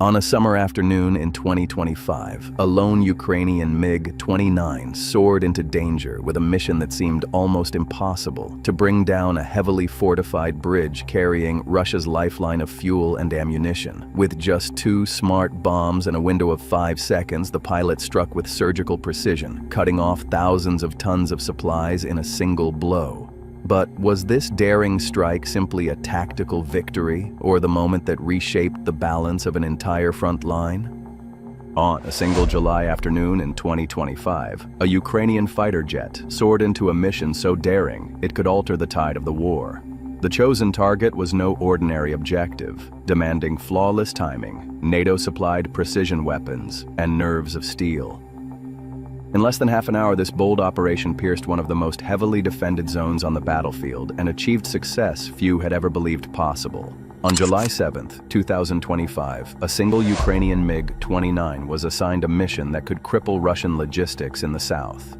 On a summer afternoon in 2025, a lone Ukrainian MiG-29 soared into danger with a mission that seemed almost impossible: to bring down a heavily fortified bridge carrying Russia's lifeline of fuel and ammunition. With just 2 smart bombs and a window of 5 seconds, the pilot struck with surgical precision, cutting off thousands of tons of supplies in a single blow. But was this daring strike simply a tactical victory, or the moment that reshaped the balance of an entire front line? On a single July afternoon in 2025, a Ukrainian fighter jet soared into a mission so daring it could alter the tide of the war. The chosen target was no ordinary objective, demanding flawless timing, NATO-supplied precision weapons, and nerves of steel. In less than half an hour, this bold operation pierced one of the most heavily defended zones on the battlefield and achieved success few had ever believed possible. On July 7, 2025, a single Ukrainian MiG-29 was assigned a mission that could cripple Russian logistics in the south.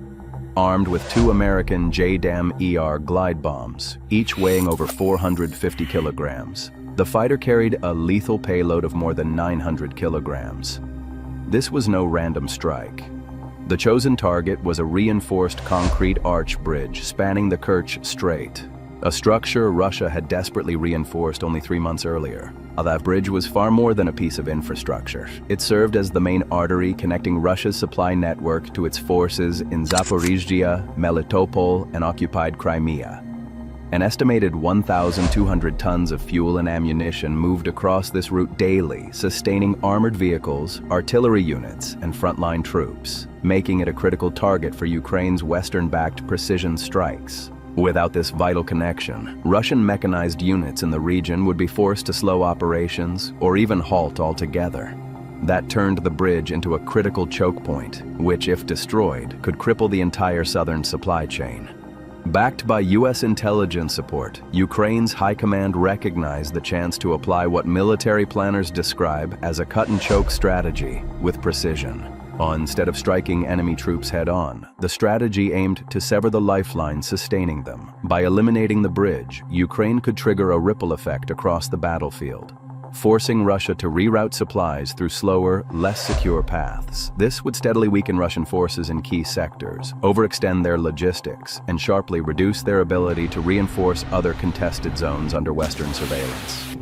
Armed with 2 American JDAM-ER glide bombs, each weighing over 450 kilograms, the fighter carried a lethal payload of more than 900 kilograms. This was no random strike. The chosen target was a reinforced concrete arch bridge spanning the Kerch Strait, a structure Russia had desperately reinforced only 3 months earlier. That bridge was far more than a piece of infrastructure. It served as the main artery connecting Russia's supply network to its forces in Zaporizhia, Melitopol, and occupied Crimea. An estimated 1,200 tons of fuel and ammunition moved across this route daily, sustaining armored vehicles, artillery units, and frontline troops, making it a critical target for Ukraine's Western-backed precision strikes. Without this vital connection, Russian mechanized units in the region would be forced to slow operations or even halt altogether. That turned the bridge into a critical choke point, which, if destroyed, could cripple the entire southern supply chain. Backed by U.S. intelligence support, Ukraine's high command recognized the chance to apply what military planners describe as a cut-and-choke strategy with precision. Instead of striking enemy troops head-on, the strategy aimed to sever the lifeline sustaining them. By eliminating the bridge, Ukraine could trigger a ripple effect across the battlefield, forcing Russia to reroute supplies through slower, less secure paths. This would steadily weaken Russian forces in key sectors, overextend their logistics, and sharply reduce their ability to reinforce other contested zones under Western surveillance.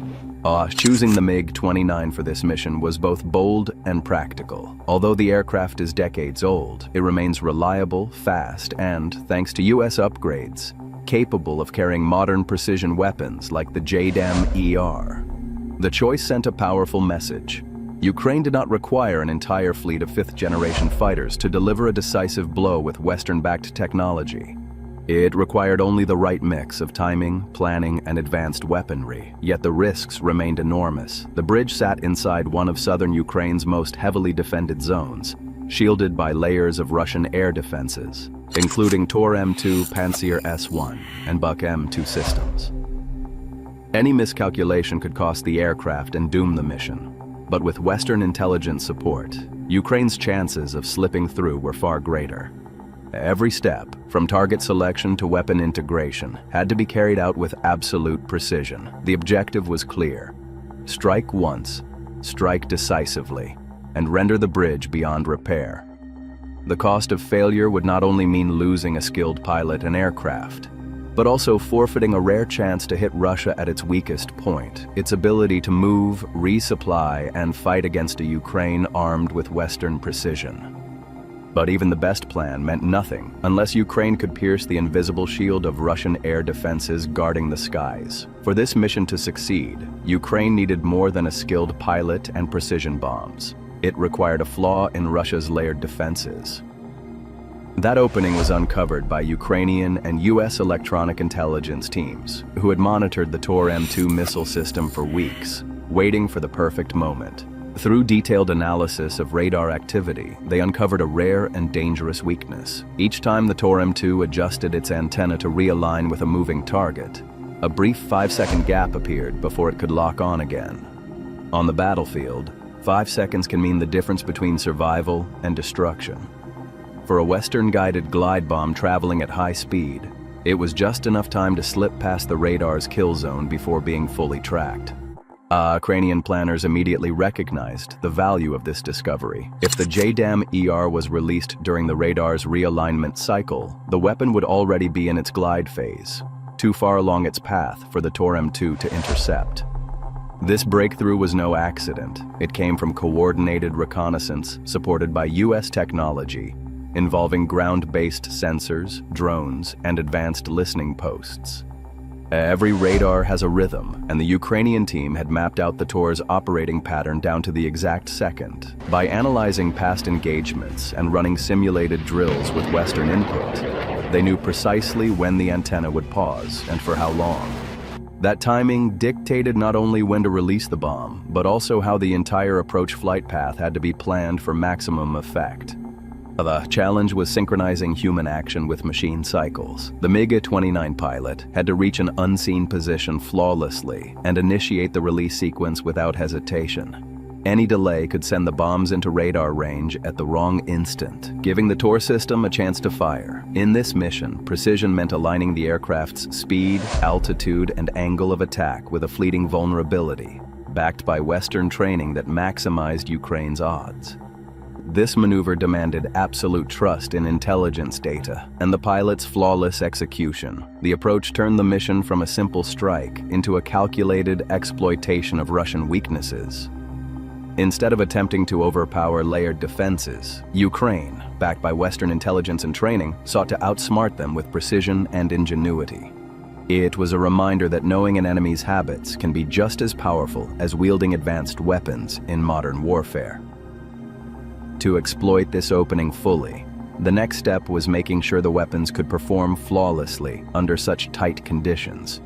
Choosing the MiG-29 for this mission was both bold and practical. Although the aircraft is decades old, it remains reliable, fast, and, thanks to U.S. upgrades, capable of carrying modern precision weapons like the JDAM-ER. The choice sent a powerful message. Ukraine did not require an entire fleet of 5th-generation fighters to deliver a decisive blow with Western-backed technology. It required only the right mix of timing, planning, and advanced weaponry, yet the risks remained enormous. The bridge sat inside one of southern Ukraine's most heavily defended zones, shielded by layers of Russian air defenses, including TOR-M2 Pantsir S-1 and Buk-M2 systems. Any miscalculation could cost the aircraft and doom the mission. But with Western intelligence support, Ukraine's chances of slipping through were far greater. Every step, from target selection to weapon integration, had to be carried out with absolute precision. The objective was clear: strike once, strike decisively, and render the bridge beyond repair. The cost of failure would not only mean losing a skilled pilot and aircraft, but also forfeiting a rare chance to hit Russia at its weakest point: its ability to move, resupply, and fight against a Ukraine armed with Western precision. But even the best plan meant nothing unless Ukraine could pierce the invisible shield of Russian air defenses guarding the skies. For this mission to succeed, Ukraine needed more than a skilled pilot and precision bombs. It required a flaw in Russia's layered defenses. That opening was uncovered by Ukrainian and U.S. electronic intelligence teams, who had monitored the TOR-M2 missile system for weeks, waiting for the perfect moment. Through detailed analysis of radar activity, they uncovered a rare and dangerous weakness. Each time the TOR-M2 adjusted its antenna to realign with a moving target, a brief 5-second gap appeared before it could lock on again. On the battlefield, 5 seconds can mean the difference between survival and destruction. For a Western-guided glide bomb traveling at high speed, it was just enough time to slip past the radar's kill zone before being fully tracked. Ukrainian planners immediately recognized the value of this discovery. If the JDAM-ER was released during the radar's realignment cycle, the weapon would already be in its glide phase, too far along its path for the TOR-M2 to intercept. This breakthrough was no accident. It came from coordinated reconnaissance supported by U.S. technology, involving ground-based sensors, drones, and advanced listening posts. Every radar has a rhythm, and the Ukrainian team had mapped out the TOR's operating pattern down to the exact second. By analyzing past engagements and running simulated drills with Western input, they knew precisely when the antenna would pause and for how long. That timing dictated not only when to release the bomb, but also how the entire approach flight path had to be planned for maximum effect. The challenge was synchronizing human action with machine cycles. The MiG-29 pilot had to reach an unseen position flawlessly and initiate the release sequence without hesitation. Any delay could send the bombs into radar range at the wrong instant, giving the TOR system a chance to fire. In this mission, precision meant aligning the aircraft's speed, altitude, and angle of attack with a fleeting vulnerability, backed by Western training that maximized Ukraine's odds. This maneuver demanded absolute trust in intelligence data and the pilot's flawless execution. The approach turned the mission from a simple strike into a calculated exploitation of Russian weaknesses. Instead of attempting to overpower layered defenses, Ukraine, backed by Western intelligence and training, sought to outsmart them with precision and ingenuity. It was a reminder that knowing an enemy's habits can be just as powerful as wielding advanced weapons in modern warfare. To exploit this opening fully, the next step was making sure the weapons could perform flawlessly under such tight conditions.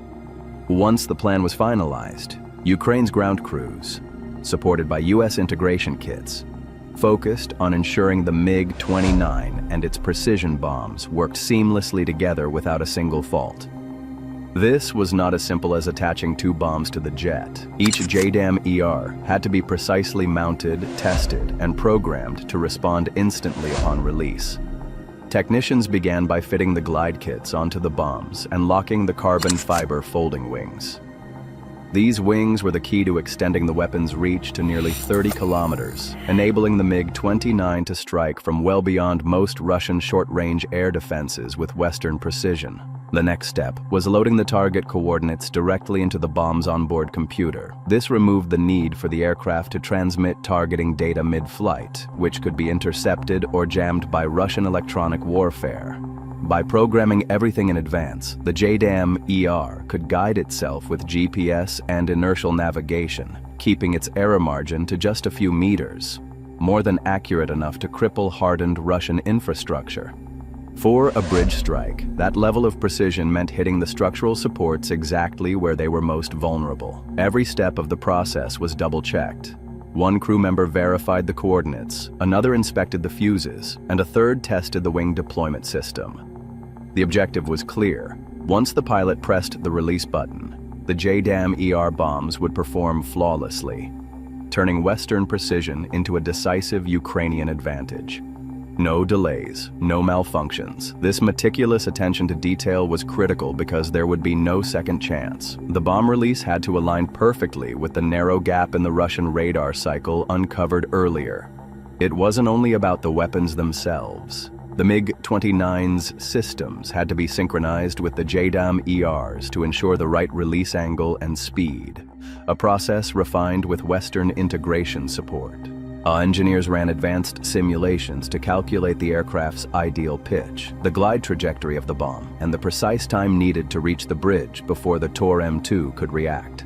Once the plan was finalized, Ukraine's ground crews, supported by U.S. integration kits, focused on ensuring the MiG-29 and its precision bombs worked seamlessly together without a single fault. This was not as simple as attaching two bombs to the jet. Each JDAM-ER had to be precisely mounted, tested, and programmed to respond instantly upon release. Technicians began by fitting the glide kits onto the bombs and locking the carbon fiber folding wings. These wings were the key to extending the weapon's reach to nearly 30 kilometers, enabling the MiG-29 to strike from well beyond most Russian short-range air defenses with Western precision. The next step was loading the target coordinates directly into the bomb's onboard computer. This removed the need for the aircraft to transmit targeting data mid-flight, which could be intercepted or jammed by Russian electronic warfare. By programming everything in advance, the JDAM-ER could guide itself with GPS and inertial navigation, keeping its error margin to just a few meters, more than accurate enough to cripple hardened Russian infrastructure. For a bridge strike, that level of precision meant hitting the structural supports exactly where they were most vulnerable. Every step of the process was double-checked. One crew member verified the coordinates, another inspected the fuses, and a third tested the wing deployment system. The objective was clear. Once the pilot pressed the release button, the JDAM-ER bombs would perform flawlessly, turning Western precision into a decisive Ukrainian advantage. No delays, no malfunctions. This meticulous attention to detail was critical because there would be no second chance. The bomb release had to align perfectly with the narrow gap in the Russian radar cycle uncovered earlier. It wasn't only about the weapons themselves. The MiG-29's systems had to be synchronized with the JDAM-ERs to ensure the right release angle and speed, a process refined with Western integration support. Engineers ran advanced simulations to calculate the aircraft's ideal pitch, the glide trajectory of the bomb, and the precise time needed to reach the bridge before the TOR-M2 could react.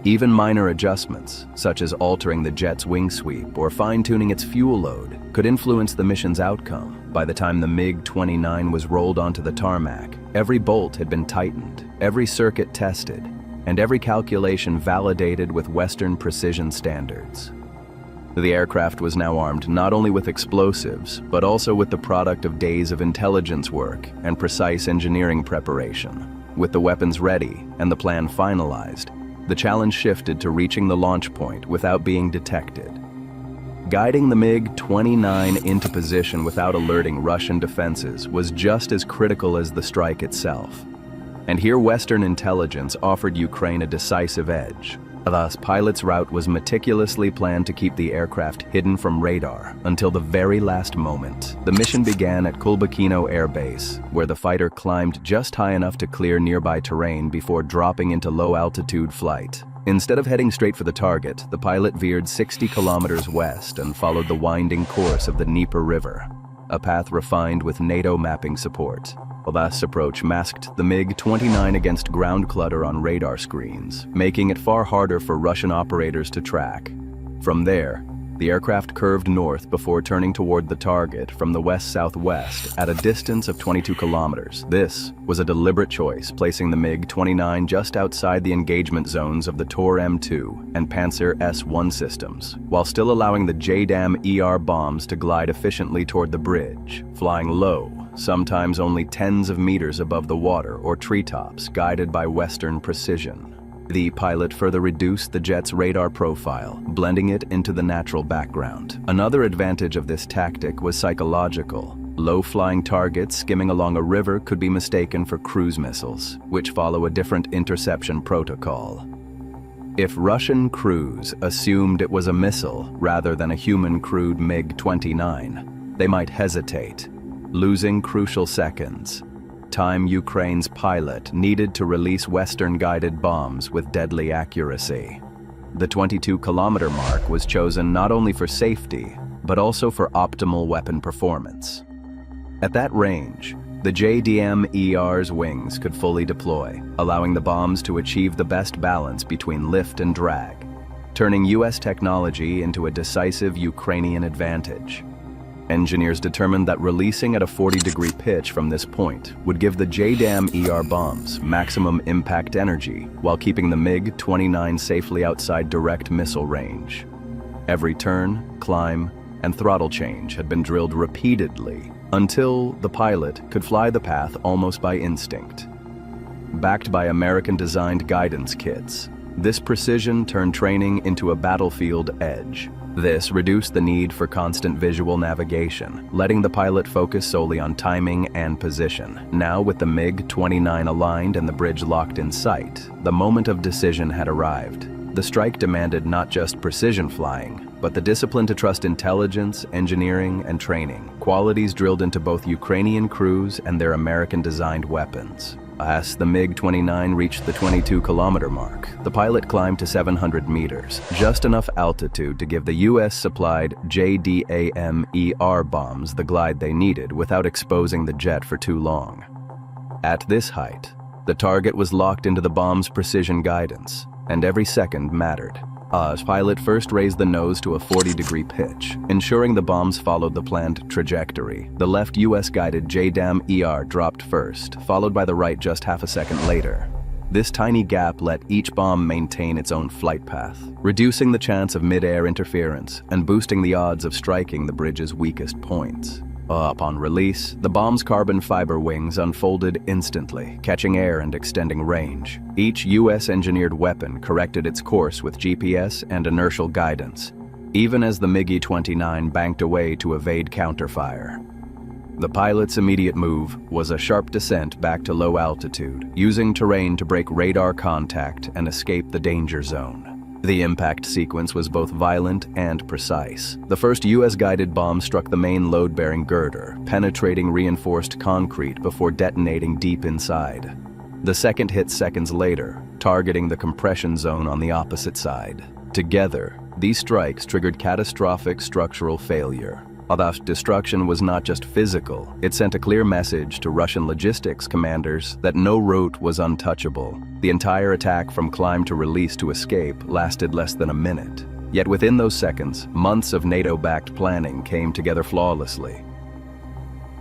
Even minor adjustments, such as altering the jet's wing sweep or fine-tuning its fuel load, could influence the mission's outcome. By the time the MiG-29 was rolled onto the tarmac, every bolt had been tightened, every circuit tested, and every calculation validated with Western precision standards. The aircraft was now armed not only with explosives, but also with the product of days of intelligence work and precise engineering preparation. With the weapons ready and the plan finalized, the challenge shifted to reaching the launch point without being detected. Guiding the MiG-29 into position without alerting Russian defenses was just as critical as the strike itself. And here Western intelligence offered Ukraine a decisive edge. Thus, pilot's route was meticulously planned to keep the aircraft hidden from radar until the very last moment. The mission began at Kulbakino Air Base, where the fighter climbed just high enough to clear nearby terrain before dropping into low-altitude flight. Instead of heading straight for the target, the pilot veered 60 kilometers west and followed the winding course of the Dnieper River, a path refined with NATO mapping support. This approach masked the MiG-29 against ground clutter on radar screens, making it far harder for Russian operators to track. From there, the aircraft curved north before turning toward the target from the west-southwest at a distance of 22 kilometers. This was a deliberate choice, placing the MiG-29 just outside the engagement zones of the TOR-M2 and Panzer S-1 systems, while still allowing the JDAM-ER bombs to glide efficiently toward the bridge, flying low, sometimes only tens of meters above the water or treetops, guided by Western precision. The pilot further reduced the jet's radar profile, blending it into the natural background. Another advantage of this tactic was psychological. Low-flying targets skimming along a river could be mistaken for cruise missiles, which follow a different interception protocol. If Russian crews assumed it was a missile rather than a human-crewed MiG-29, they might hesitate, losing crucial seconds. Time Ukraine's pilot needed to release Western-guided bombs with deadly accuracy. The 22-kilometer mark was chosen not only for safety, but also for optimal weapon performance. At that range, the JDAM-ER's wings could fully deploy, allowing the bombs to achieve the best balance between lift and drag, turning US technology into a decisive Ukrainian advantage. Engineers determined that releasing at a 40-degree pitch from this point would give the JDAM-ER bombs maximum impact energy while keeping the MiG-29 safely outside direct missile range. Every turn, climb, and throttle change had been drilled repeatedly until the pilot could fly the path almost by instinct. Backed by American-designed guidance kits, this precision turned training into a battlefield edge. This reduced the need for constant visual navigation, letting the pilot focus solely on timing and position. Now, with the MiG-29 aligned and the bridge locked in sight, the moment of decision had arrived. The strike demanded not just precision flying, but the discipline to trust intelligence, engineering, and training, qualities drilled into both Ukrainian crews and their American-designed weapons. As the MiG-29 reached the 22-kilometer mark, the pilot climbed to 700 meters, just enough altitude to give the US-supplied JDAM-ER bombs the glide they needed without exposing the jet for too long. At this height, the target was locked into the bomb's precision guidance, and every second mattered. As pilot first raised the nose to a 40-degree pitch, ensuring the bombs followed the planned trajectory. The left US-guided JDAM-ER dropped first, followed by the right just half a second later. This tiny gap let each bomb maintain its own flight path, reducing the chance of mid-air interference and boosting the odds of striking the bridge's weakest points. Upon release, the bomb's carbon fiber wings unfolded instantly, catching air and extending range. Each US-engineered weapon corrected its course with GPS and inertial guidance, even as the MiG-29 banked away to evade counterfire. The pilot's immediate move was a sharp descent back to low altitude, using terrain to break radar contact and escape the danger zone. The impact sequence was both violent and precise. The first US-guided bomb struck the main load-bearing girder, penetrating reinforced concrete before detonating deep inside. The second hit seconds later, targeting the compression zone on the opposite side. Together, these strikes triggered catastrophic structural failure. Although destruction was not just physical, it sent a clear message to Russian logistics commanders that no route was untouchable. The entire attack from climb to release to escape lasted less than a minute. Yet within those seconds, months of NATO-backed planning came together flawlessly.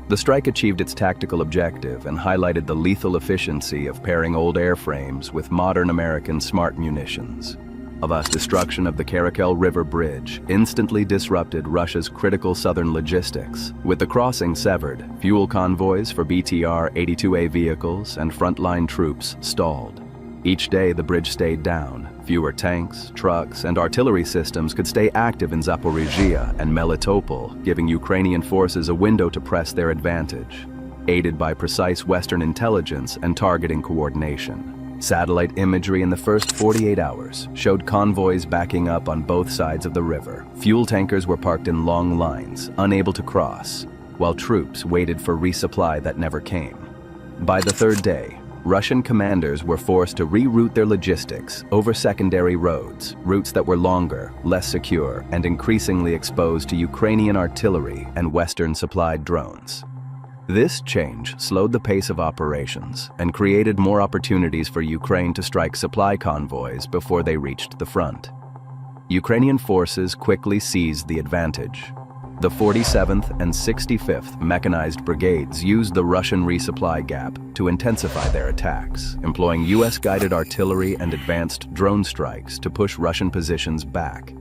The strike achieved its tactical objective and highlighted the lethal efficiency of pairing old airframes with modern American smart munitions. Avast destruction of the Kerachcho River bridge instantly disrupted Russia's critical southern logistics. With the crossing severed, fuel convoys for BTR-82A vehicles and frontline troops stalled. Each day the bridge stayed down. Fewer tanks, trucks, and artillery systems could stay active in Zaporizhia and Melitopol, giving Ukrainian forces a window to press their advantage, aided by precise Western intelligence and targeting coordination. Satellite imagery in the first 48 hours showed convoys backing up on both sides of the river. Fuel tankers were parked in long lines, unable to cross, while troops waited for resupply that never came. By the third day, Russian commanders were forced to reroute their logistics over secondary roads, routes that were longer, less secure, and increasingly exposed to Ukrainian artillery and Western-supplied drones. This change slowed the pace of operations and created more opportunities for Ukraine to strike supply convoys before they reached the front. Ukrainian forces quickly seized the advantage. The 47th and 65th Mechanized Brigades used the Russian resupply gap to intensify their attacks, employing US-guided artillery and advanced drone strikes to push Russian positions back.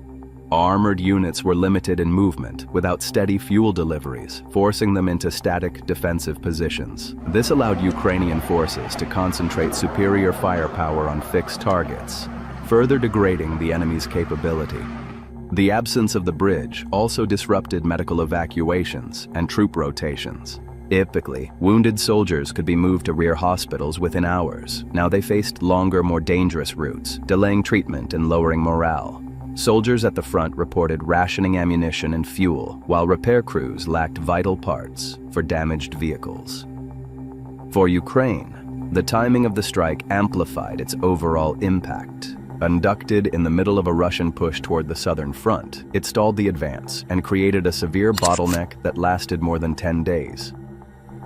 Armored units were limited in movement without steady fuel deliveries, forcing them into static defensive positions. This allowed Ukrainian forces to concentrate superior firepower on fixed targets, further degrading the enemy's capability. The absence of the bridge also disrupted medical evacuations and troop rotations. Typically, wounded soldiers could be moved to rear hospitals within hours. Now they faced longer, more dangerous routes, delaying treatment and lowering morale. Soldiers at the front reported rationing ammunition and fuel, while repair crews lacked vital parts for damaged vehicles. For Ukraine, the timing of the strike amplified its overall impact. Conducted in the middle of a Russian push toward the southern front, it stalled the advance and created a severe bottleneck that lasted more than 10 days.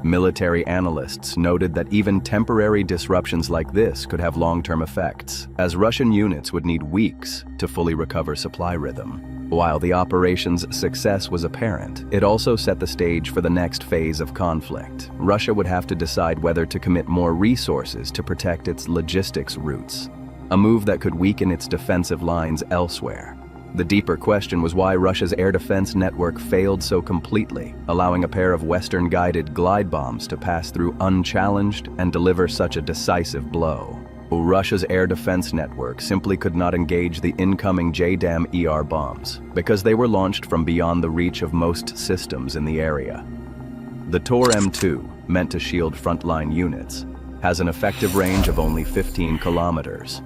Military analysts noted that even temporary disruptions like this could have long-term effects, as Russian units would need weeks to fully recover supply rhythm. While the operation's success was apparent, it also set the stage for the next phase of conflict. Russia would have to decide whether to commit more resources to protect its logistics routes, a move that could weaken its defensive lines elsewhere. The deeper question was why Russia's air defense network failed so completely, allowing a pair of Western-guided glide bombs to pass through unchallenged and deliver such a decisive blow. Russia's air defense network simply could not engage the incoming JDAM-ER bombs because they were launched from beyond the reach of most systems in the area. The TOR-M2, meant to shield frontline units, has an effective range of only 15 kilometers.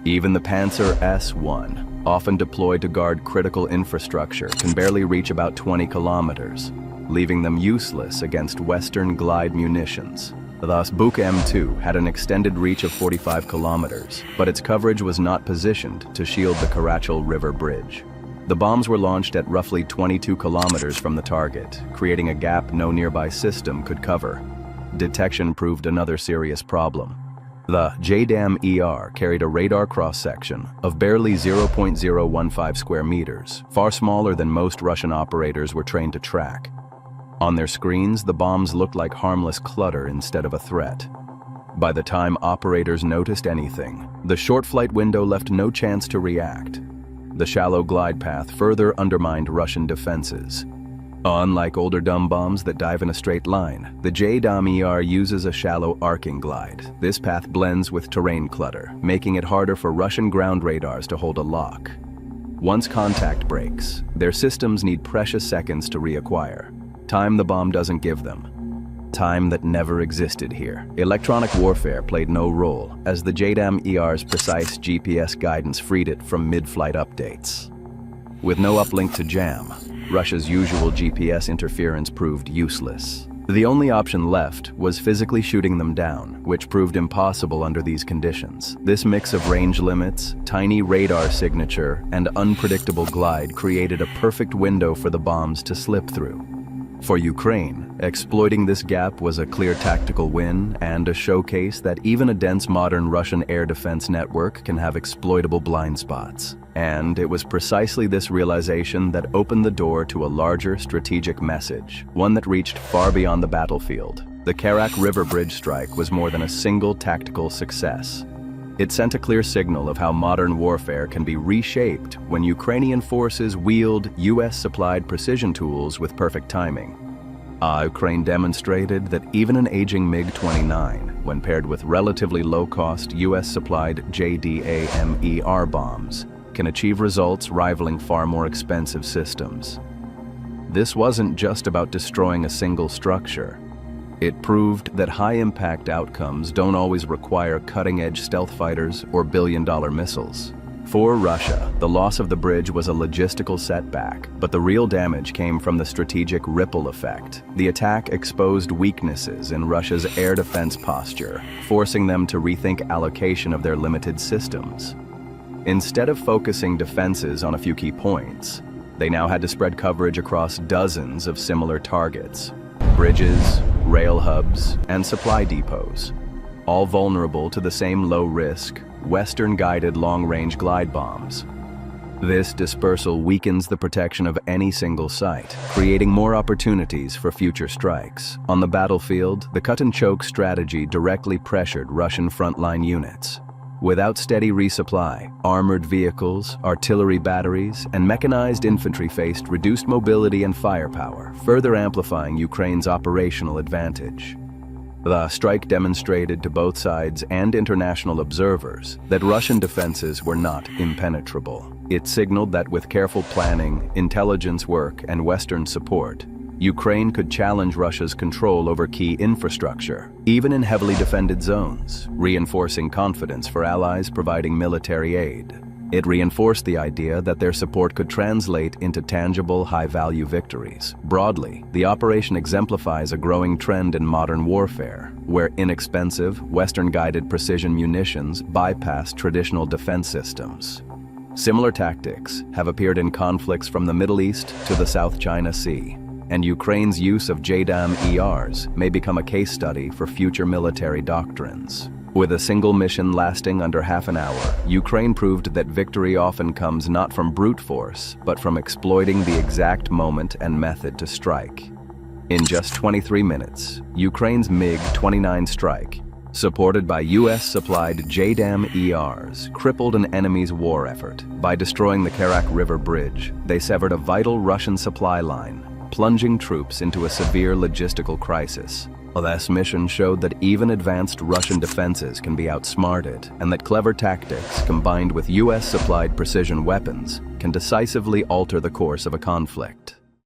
Even the Panzer S-1, often deployed to guard critical infrastructure, can barely reach about 20 kilometers, leaving them useless against Western glide munitions. Thus, Buk M2 had an extended reach of 45 kilometers, but its coverage was not positioned to shield the Kerachcho River bridge. The bombs were launched at roughly 22 kilometers from the target, creating a gap no nearby system could cover. Detection proved another serious problem. The JDAM-ER carried a radar cross-section of barely 0.015 square meters, far smaller than most Russian operators were trained to track. On their screens, the bombs looked like harmless clutter instead of a threat. By the time operators noticed anything, the short flight window left no chance to react. The shallow glide path further undermined Russian defenses. Unlike older dumb bombs that dive in a straight line, the JDAM-ER uses a shallow arcing glide. This path blends with terrain clutter, making it harder for Russian ground radars to hold a lock. Once contact breaks, their systems need precious seconds to reacquire. Time the bomb doesn't give them. Time that never existed here. Electronic warfare played no role, as the JDAM-ER's precise GPS guidance freed it from mid-flight updates. With no uplink to jam, Russia's usual GPS interference proved useless. The only option left was physically shooting them down, which proved impossible under these conditions. This mix of range limits, tiny radar signature, and unpredictable glide created a perfect window for the bombs to slip through. For Ukraine, exploiting this gap was a clear tactical win and a showcase that even a dense modern Russian air defense network can have exploitable blind spots. And it was precisely this realization that opened the door to a larger strategic message, one that reached far beyond the battlefield. The Kerachcho River bridge strike was more than a single tactical success. It sent a clear signal of how modern warfare can be reshaped when Ukrainian forces wield US-supplied precision tools with perfect timing. Ukraine demonstrated that even an aging MiG-29, when paired with relatively low-cost US-supplied JDAM-ER bombs, can achieve results rivaling far more expensive systems. This wasn't just about destroying a single structure. It proved that high-impact outcomes don't always require cutting-edge stealth fighters or billion-dollar missiles. For Russia, the loss of the bridge was a logistical setback, but the real damage came from the strategic ripple effect. The attack exposed weaknesses in Russia's air defense posture, forcing them to rethink allocation of their limited systems. Instead of focusing defenses on a few key points, they now had to spread coverage across dozens of similar targets: bridges, rail hubs, and supply depots, all vulnerable to the same low-risk, Western-guided long-range glide bombs. This dispersal weakens the protection of any single site, creating more opportunities for future strikes. On the battlefield, the cut-and-choke strategy directly pressured Russian frontline units. Without steady resupply, armored vehicles, artillery batteries, and mechanized infantry faced reduced mobility and firepower, further amplifying Ukraine's operational advantage. The strike demonstrated to both sides and international observers that Russian defenses were not impenetrable. It signaled that with careful planning, intelligence work, and Western support, Ukraine could challenge Russia's control over key infrastructure, even in heavily defended zones, reinforcing confidence for allies providing military aid. It reinforced the idea that their support could translate into tangible, high-value victories. Broadly, the operation exemplifies a growing trend in modern warfare, where inexpensive, Western-guided precision munitions bypass traditional defense systems. Similar tactics have appeared in conflicts from the Middle East to the South China Sea, and Ukraine's use of JDAM-ERs may become a case study for future military doctrines. With a single mission lasting under half an hour, Ukraine proved that victory often comes not from brute force, but from exploiting the exact moment and method to strike. In just 23 minutes, Ukraine's MiG-29 strike, supported by US-supplied JDAM-ERs, crippled an enemy's war effort. By destroying the Kerachcho River bridge, they severed a vital Russian supply line, plunging troops into a severe logistical crisis. This mission showed that even advanced Russian defenses can be outsmarted, and that clever tactics, combined with US-supplied precision weapons, can decisively alter the course of a conflict.